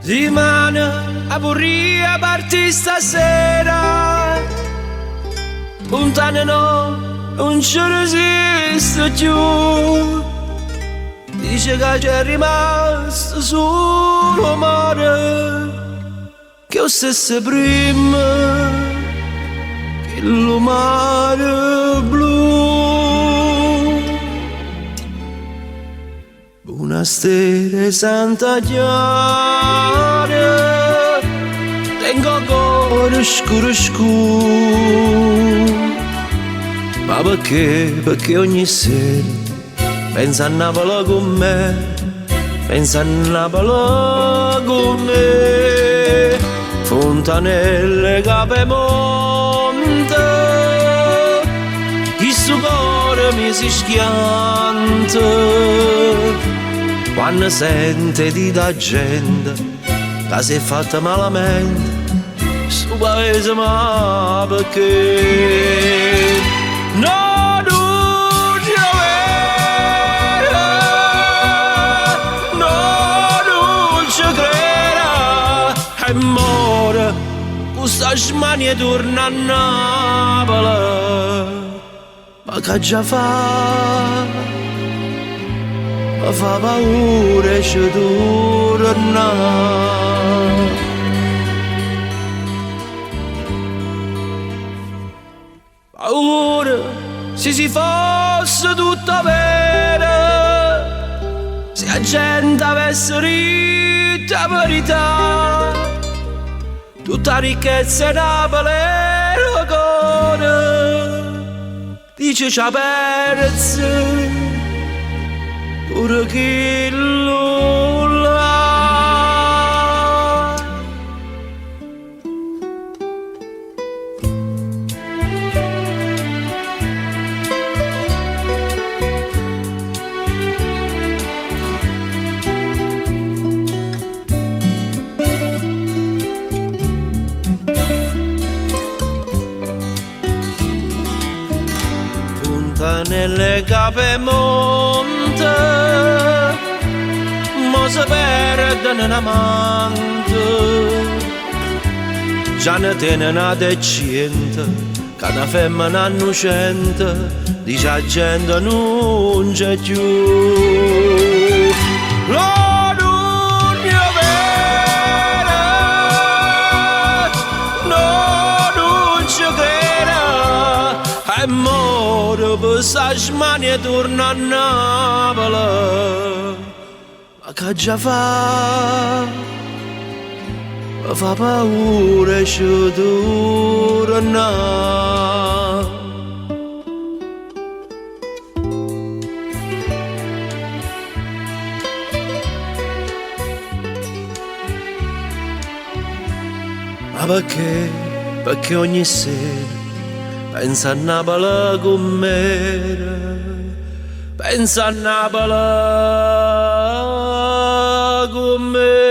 Rimane a vorria parti stasera, lontane no, non ci resiste più. Dice che c'è rimasto solo mare, che lo stesso prima, che lo mare blu. Buonasera Santa Chiara, tengo cuore scuro scuro. Ma perché? Perché ogni sera pensa a Napoli con me, pensa a Napoli con me. Fontanelle Capemonte, il suo cuore mi si schianta quando sente di da gente che si è fatta malamente. Su paese ma perché? No, non ci avere, no, non ci creda. E muore, questa smania torna a Napoli. Ma che già fa? Mi fa paura e ci torna. Paura se si fosse tutta vera, se la gente avesse detto la verità, tutta ricchezza in Napoli era ancora. Dice c'ha perso pure chi lo là. Nelle Capemonte mo si perde un amante, già ne tiene una decente, che una femmina innocente dice a gente non c'è più. No, non è vero, no, non ci creda. E muore per sta smania torna a Napoli. Ma che già fa? Mi fa paura e ci torna. Ma perché? Perché ogni sera pensa a Napoli con me, pensa a Napoli con me.